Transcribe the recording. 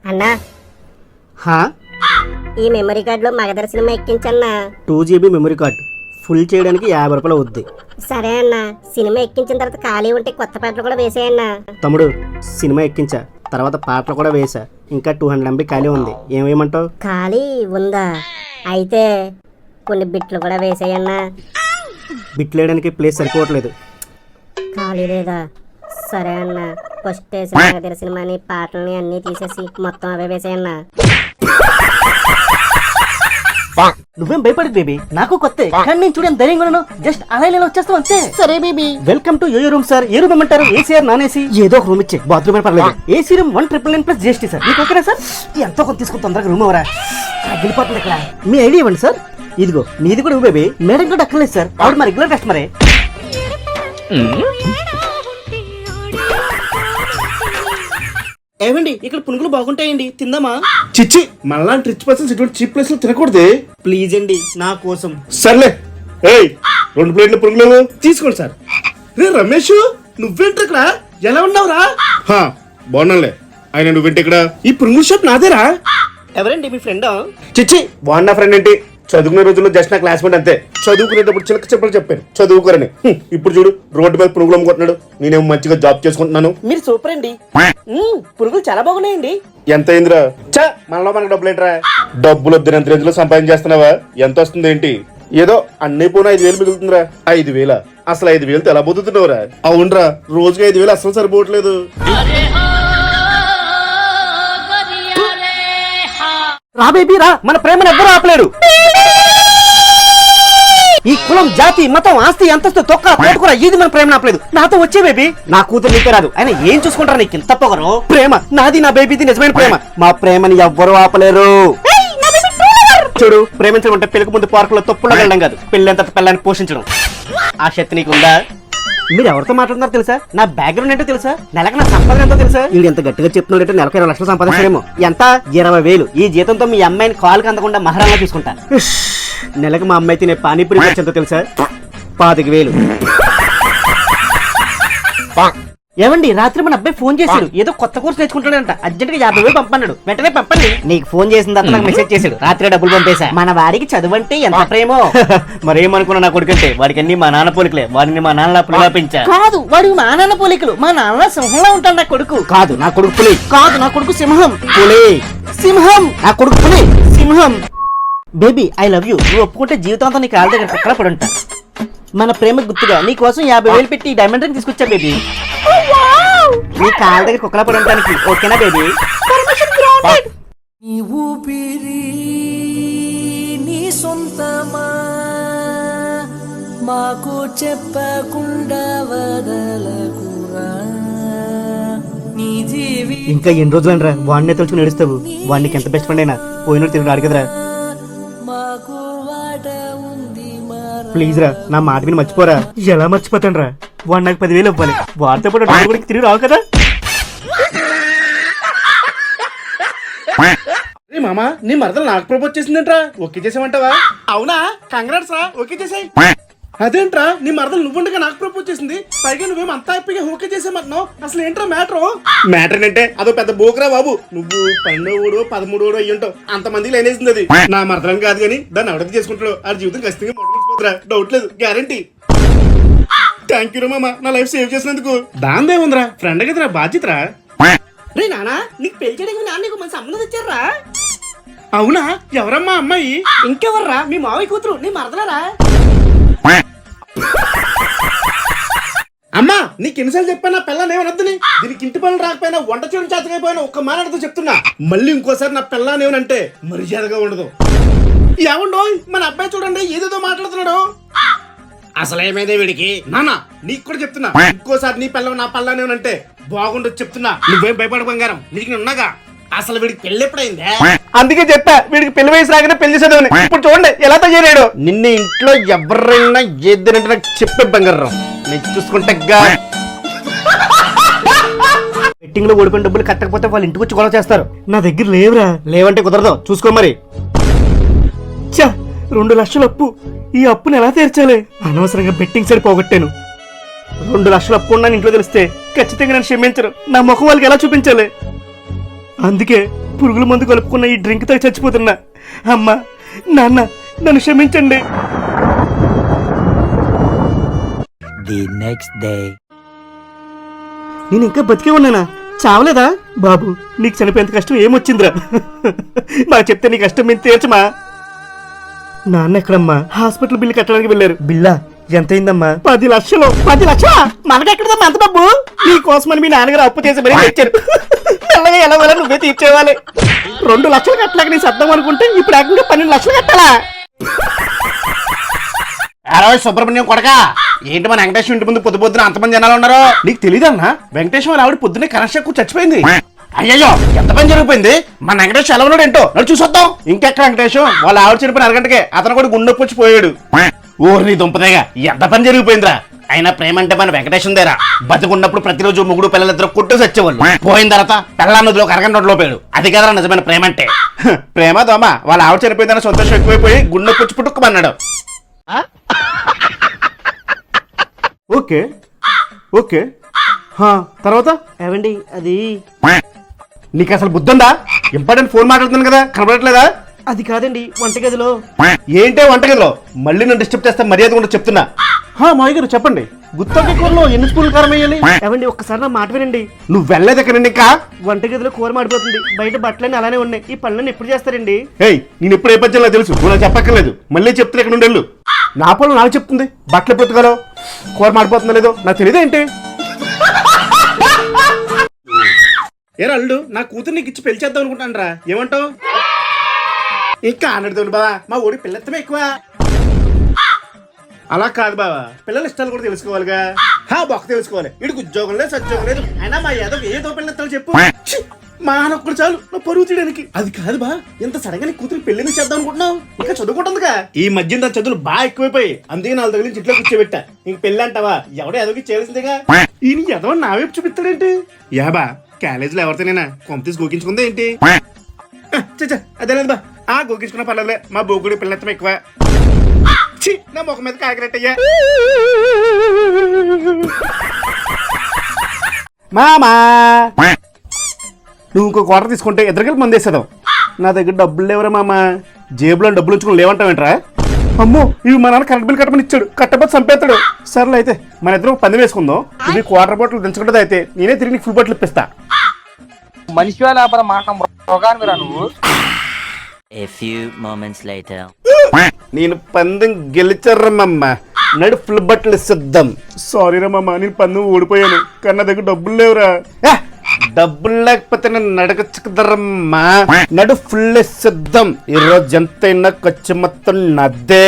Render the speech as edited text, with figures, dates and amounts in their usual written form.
అన్నా హా ఈ మెమరీ కార్డులో మగధర సినిమా ఎక్కించన్నా. 2 GB మెమరీ కార్డు ఫుల్ చేయడానికి 50 రూపాయలు అవుద్ది. సరే అన్నా, సినిమా ఎక్కించిన తర్వాత ఖాళీ ఉంటే కొత్త పాటలు కూడా వేసేయన్నా. తమ్ముడు సినిమా ఎక్కించా, తర్వాత పాటలు కూడా వేసా, ఇంకా 200 MB ఖాళీ ఉంది. ఏమేయమంటావు? ఖాళీ ఉందా? అయితే కొన్ని బిట్లు కూడా వేసేయన్నా. బిట్లు వేయడానికి ప్లేస్ సరిపోవట్లేదు. ఖాళీ లేదా? సరే అన్న, ఫస్ట్ వేసిన మగధర సినిమాని పాటల్ని అన్ని తీసేసి మొత్తం అవే వేసేయన్నా. నువ్వేం భయపడదు బేబీ, నాకు కొత్త కానీ నేను చూడని ధైర్యంగా ఉన్నాను. జస్ట్ అలా ఇలా వచ్చేస్తావు అంతే. సరే baby, welcome to OYO room sir. ఏ రూమ్ ఏమంటారు? AC or non AC? ఏదో ఒక రూమ్ ఇచ్చే, బాత్రూమ్ పర్లేదు. AC room 1,999 GST sir. మీకు ఓకేనా సార్? ఎంతో కొంత తీసుకుని తొందరగా రూమ్ ఎవరా వెళ్ళిపోతుంది ఇక్కడ. మీ ఐడియా ఇవ్వండి సార్. ఇదిగో నీది కూడా బేబీ. మేడం కూడా అక్కర్లేదు సార్, ఆవిడ మా రెగ్యులర్ కస్టమరే. ఏమండి ఇక్కడ పునుగులు బాగుంటాయండి, తిందామా? చిచ్చి మనలాంటి రిచ్ పర్సన్స్ ఇటువంటి చీప్ ప్లేస్ లో తినకూడదు. ప్లీజ్ అండి నా కోసం. సర్లే, ఏయ్ 2 ప్లేట్ల పునుగులు తీసుకోండి సార్. రే రమేష్, నువ్వేంటి ఇక్కడ? ఎలా ఉన్నావురా? బాగున్నాలే. ఆయన నువ్వేంటి ఇక్కడ? ఈ పునుగుల షాప్ నాదేరా. ఎవరండి మీ ఫ్రెండ్? చిచ్చి వాడిన ఫ్రెండ్ ఏంటి? చదువుకునే రోజుల్లో జస్ట్ నా క్లాస్మేట్ అంతే. చదువుకునేటప్పుడు చిలక చెప్పలు చెప్పాను చదువుకోరని. ఇప్పుడు చూడు రోడ్డు మీద పునుగులు అమ్ముకుంటున్నాడు. నేనేమో మంచిగా జాబ్ చేసుకుంటున్నాను. మీరు సూపర్ అండి. పునుగులు చాలా బాగున్నాయండి. ఎంత అయిందిరా? చా మనలో మనకు డబ్బులు ఏంట్రా? డబ్బులు వద్దు రేంజ్లో సంపాదన చేస్తున్నావా? ఎంత వస్తుంది ఏంటి? ఏదో అన్ని పోనా 5,000 మిగులుతుందిరా. 5,000? అసలు 5,000తో ఎలా బతుకుతున్నావురా? అవునరా, రోజుకి 5,000 అసలు సరిపోవట్లేదు. రా బేబీ రా, మన ప్రేమను ఎవ్వరూ ఆపలేరు. ఈ కులం జాతి మతం ఆస్తి అంతస్తు తొక్క తోటకూర ఇది మన ప్రేమ ఆపలేదు. నాతో వచ్చే బేబీ. నా కూతురు నీకే రాదు, ఆయన ఏం చూసుకుంటారా? నీకు ఇంత పొగరు. ప్రేమ నాది, నా బేబీది నిజమైన ప్రేమ. మా ప్రేమని ఎవ్వరూ ఆపలేరు. చూడు, ప్రేమించడం అంటే పెళ్లికి ముందు పార్కులో తప్పులో వెళ్ళడం కాదు, పెళ్ళంత పిల్లాన్ని పోషించడం. ఆ శక్తి నీకుందా? మీరు ఎవరితో మాట్లాడుతున్నారు తెలుసా? నా బ్యాక్గ్రౌండ్ ఏంటో తెలుసా? నెలకు నా సంపాదన ఎంతో తెలుసా? వీడు ఎంత గట్టిగా చెప్తున్నాడంటే నెలకు 20 లక్షలు సంపాదించడేమో. ఎంత? 20,000. ఈ జీతంతో మీ అమ్మాయిని కాలుకి అందకుండా మహారాణా తీసుకుంటా. నెలకు మా అమ్మాయి తినే పానీపూరి ఖర్చు ఎంతో తెలుసా? 25,000. ఏమండి రాత్రి మన అబ్బాయి ఫోన్ చేశాడు, ఏదో కొత్త కోర్సు నేర్చుకుంటాడంట. అర్జెంట్ గా 50,000 పంపన్నాడు. వెంటనే పంపండి. నీకు ఫోన్ చేసిన తర్వాత నాకు మెసేజ్ చేశాడు, రాత్రి డబ్బులు పంపేశా. మన వాడికి చదువు అంటే ఎంత ప్రేమో. మరేమనుకున్నా నా కొడుకంటే వాడికి అన్ని మా నాన్న పోలికలే. వాడిని మా నాన్న పులిపించా. కాదు, వాడి మా నాన్న పోలికలు. మా నాన్న సింహంలో ఉంటాడు. నా కొడుకు కాదు, నా కొడుకు పులి కాదు, నా కొడుకు సింహం. పులి సింహం, నా కొడుకు పులి సింహం. Baby I love you. నువ్వు ఒప్పుకుంటే జీవితాంతం నీ కాళ్ళ దగ్గర కుక్కలా పడి ఉంటా. మన ప్రేమ గుర్తుగా నీ కోసం 50,000 పెట్టి డైమండ్ రింగ్ తీసుకొచ్చా బేబీ. నీ కాళ్ళ దగ్గర కుక్కలా పడి ఉండడానికి ఓకేనా బేబీ? నీ ఊపిరి నీ సొంతమా, మాకు చెప్పకుండా వదలకురా. నీ జీవి ఇంకా ఎన్ని రోజులనరా వాడినే తలుచుకుని నడుస్తావు? వాడికి ఎంత బెస్ట్ ఫ్రెండ్ అయినా పోయినట్టు తిరిగి రాడు కదరా. మాకు వాట ఉంది మారా. ప్లీజ్ రా, నా మాట విని మర్చిపోరా. ఎలా మర్చిపోతాను రా? వాడు నాకు 10,000 ఇవ్వాలి. వాడితో పాటు డబ్బులు కూడా తిరిగి రావు కదా. మామా, నీ మరదలు నాకు ప్రపోజ్ చేసిందంట్రా. ఓకే చేసామంటావా? అవునా, కంగ్రాట్స్ రా, ఓకే చేసాయి. అదేంట్రా, నీ మరదలు నువ్వుండగా నాకు ప్రపోజ్ చేసింది, పైగా నువ్వేం అంతా హ్యాపీగా ఓకే చేసామంటున్నావు. అసలు ఏంట్రా మ్యాటర్ అంటే అదో పెద్ద బోకరా బాబు. నువ్వు 12 13 అయ్యుంటావు. అంతమంది లేనేసింది అది. నా మరదలని కాదు కానీ దాన్ని ఎవరికి చేసుకుంటాడు ఆ జీవితం ఖచ్చితంగా మొదలుపోతురా. డౌట్ లేదు, గ్యారంటీ. థ్యాంక్ యూ రా మామా, నా లైఫ్ సేవ్ చేసినందుకు. దాందే ఉందిరా, ఫ్రెండ్ కదరా, బాధ్యతరా. రే నానా, నీకు పెళ్లి చేయడానికి నాన్న నీకు మంచి సంబంధం ఇచ్చారా? అవునా, ఎవరమ్మా అమ్మాయి? ఇంకెవర్రా, మీ మావయ్య కూతురు, నీ మరదలరా. అమ్మా, నీకు ఎన్నిసార్లు చెప్పానా పిల్లనేమనొద్దని? దీనికి ఇంటి పనులు రాకపోయినా వంట చేయడం చేతకైపోయినా ఒక్క మాట్లాడుతూ చెప్తున్నా. మళ్ళీ ఇంకోసారి నా పిల్లనేమనంటే మర్యాదగా ఉండదు. ఏమండో మన అబ్బాయి చూడండి ఏదేదో మాట్లాడుతున్నాడు. అసలేమైందే వీడికి? నాన్న నీకు కూడా చెప్తున్నా, ఇంకోసారి నీ పిల్ల నా పిల్లనేమనంటే బాగుండదు చెప్తున్నా. నువ్వేం భయపడ బంగారం, నీకు నేను ఉన్నాగా. అసలు వీడికి పెళ్లి ఎప్పుడైందే? అందుకే చెప్పా వీడికి పెళ్లి వయసు రాగానే పెళ్లి చదవని. ఇప్పుడు చూడండి ఎలా తయారాడు. నిన్న ఇంట్లో ఎవరైనా ఏదంటే నాకు చెప్పే బంగారం, నేను చూసుకుంటా. బెట్టింగ్ లో ఓడిపోయిన డబ్బులు కట్టకపోతే వాళ్ళ ఇంటికి వచ్చి గొడవ చేస్తారు. నా దగ్గర లేవురా. లేవంటే కుదరదు, చూసుకో మరి. 2 లక్షల అప్పు. ఈ అప్పుని ఎలా తీర్చాలి? అనవసరంగా బెట్టింగ్ సైడ్ పోగొట్టాను. 2 లక్షల అప్పు ఉన్నాను ఇంట్లో తెలిస్తే ఖచ్చితంగా నన్ను క్షమించరు. నా ముఖం వాళ్ళకి ఎలా చూపించాలి? అందుకే పురుగుల మందు కలుపుకున్న ఈ డ్రింక్ తాగి చచ్చిపోతున్నా. అమ్మా నాన్న నన్ను క్షమించండి. The next day. నేను ఇంకా బతికే ఉన్నానా? చావలేదా? బాబు నీకు చనిపోయేంత కష్టం ఏమొచ్చిందిరా? నాకు చెప్తే నీ కష్టం మేము తీర్చమా? నాన్న ఎక్కడమ్మా? హాస్పిటల్ బిల్లు కట్టడానికి వెళ్ళారు. బిల్లా ఎంతైందమ్మా? 10 లక్షలు. 10 లక్షలా? మనకెక్కడదమ్మా అంత డబ్బు? నీ కోసమని మీ నాన్నగారు అప్పు చేసి మరీ తెచ్చారు. మెల్లగా ఎలా వల్ల నువ్వే తీర్చేవాలి. 2 లక్షలు కట్టలేక నీ సర్దం అనుకుంటే ఇప్పుడు ఏకంగా 12 లక్షలు కట్టాలా? సుబ్రహ్మణ్యం కొడక ఏంటి మన వెంకటేశ్వర ఇంటి ముందు పొద్దున అంతమంది జనాలు ఉన్నారు? నీకు తెలియదన్నా వెంకటేశ్వర వాళ్ళ ఆవిడ పొద్దున్నే కనెక్షన్ ఎక్కువ చచ్చిపోయింది. అయ్యో ఎంత పని జరిగిపోయింది. మన వెంకటేశ్వర ఎలా ఉన్నాడు ఏంటో నన్ను చూసొద్దాం. ఇంకెక్కడ వెంకటేశ్వర వాళ్ళ ఆవిడ చనిపోయిన అరగంటకే అతను కూడా గుండె వచ్చి పోయాడు. నీ దుంపదేగా ఎంత పని జరిగిపోయిందిరా. అయినా ప్రేమ అంటే మన వెంకటేశ్వర బతుకున్నప్పుడు ప్రతిరోజు ముగ్గురు పిల్లలిద్దరు కొట్టు చచ్చేవాళ్ళు. పోయిన తర్వాత పిల్లన్నదిలో ఒక అరగంట లోపాడు. అది కదా నిజమైన ప్రేమ అంటే. ప్రేమ దోమ వాళ్ళ ఆవిడ చనిపోయిందని సంతోషం ఎక్కువైపోయి గుండె వచ్చి పుట్టుకుమన్నాడు. ఓకే ఓకే తర్వాత ఏమండి అది నీకు అసలు బుద్ధుందా? ఇంపార్టెంట్ ఫోన్ మాట్లాడుతున్నాను కదా కనబడట్లేదా? అది కాదండి వంటగదిలో. ఏంటే వంటగదిలో? మళ్ళీ నన్ను డిస్టర్బ్ చేస్తా మర్యాద కూడా చెప్తున్నా. మాయ గారు చెప్పండి. గుత్తొంకాయ కూరలో ఎన్ని స్పూన్లు కారం వేయాలి? ఏమండి ఒక్కసారి నా మాట వినండి. నువ్వు వెళ్ళలేదు ఎక్కడ ఇంకా? వంటగదిలో కూర మాడిపోతుంది. బయట బట్టలన్నీ అలానే ఉన్నాయి. ఈ పనులను ఎప్పుడు చేస్తారండి? నేను ఎప్పుడు ఏ పద్యంలో తెలుసు. నువ్వు నాకు చెప్పక్కర్లేదు. మళ్ళీ చెప్తున్నా ఇక్కడ నుండి వెళ్ళు. నా పనులు నాకు చెప్తుంది. బట్టలు ఎప్పుడు ఉతకాలో కూర మాడిపోతుందో లేదో నాకు తెలియదు ఏంటి? ఏ అల్లుడు నా కూతురు నీకు ఇచ్చి పెళ్లి చేద్దాం అనుకుంటాను రా. ఏమంటావు? ఇంకా అనడుతుంది బావా. మా ఊడి పిల్లెత్తమే ఎక్కువ. అలా కాదు బావా, పిల్లల ఇష్టాలు కూడా తెలుసుకోవాలిగా. బొక్క తెలుసుకోవాలి. ఇడికి ఉద్యోగం లేదు సద్యోగం లేదు. అయినా మా ఏదో పిల్లెత్తాలు చెప్పు. మా ఒక్కడు చాలు నా పరువు తీయడానికి. అది కాదు బా, ఇంత సడన్గా నీ కూతురు పెళ్లిని చేద్దాం అనుకుంటున్నావు? ఇంకా చదువుకుంటుందిగా. ఈ మధ్య దాని చదువులు బాగా ఎక్కువైపోయి అందుకే 4 దగ్గర నుంచి ఇంట్లో కూర్చోబెట్టా. ఇంక పెళ్లి అంటావా? ఎవడో ఎదోకి చేయాల్సిందిగా. ఈయన ఎదవ నా వైపు చూపిస్తాడేంటి? బా కాలేజీలో ఎవరితోనైనా కొంత తీసి గోకించుకుందా ఏంటి? అదే లేదు బా. గోకించుకున్న పర్లేదులే. మా బొగ్గుడి పిల్లెత్తం ఎక్కువ. నా ముఖం మీద కాకినట్టయ్యా. మామా నువ్వు ఇంకో క్వార్టర్ తీసుకుంటే ఇద్దరికి మంది వేసేదాం. నా దగ్గర డబ్బులు లేవరా మామ. జేబులో డబ్బులు ఉంచుకుని లేవంటావేంట్రా? అమ్మో ఇవి మా నాన్న కరెంట్ బిల్ కట్టమని ఇచ్చాడు. కట్టపోతే చంపేస్తాడు. సర్లే అయితే మన ఇద్దరు 10 వేసుకుందాం. ఇవి క్వార్టర్ బాటిల్ దించుకుంటే అయితే నేనే తిరిగి నీకు ఫుల్ బాటిల్ ఇప్పిస్తా. మనిషి మాట నువ్వు. A few moments later. నేను పందెం గెలిచారమ్మమ్మ. నడు ఫుల్ బట్టలు ఇస్తాం. సారీ రమ్మమ్మ, నేను పందెం ఓడిపోయాను. కానీ నా దగ్గర డబ్బులు లేవురా. డబ్బులు లేకపోతే నేను నడకచ్చుకుదరమ్మా. నడు ఫుల్ ఇస్తాం. ఈరోజు ఎంతైనా ఖర్చు మొత్తం నద్దే.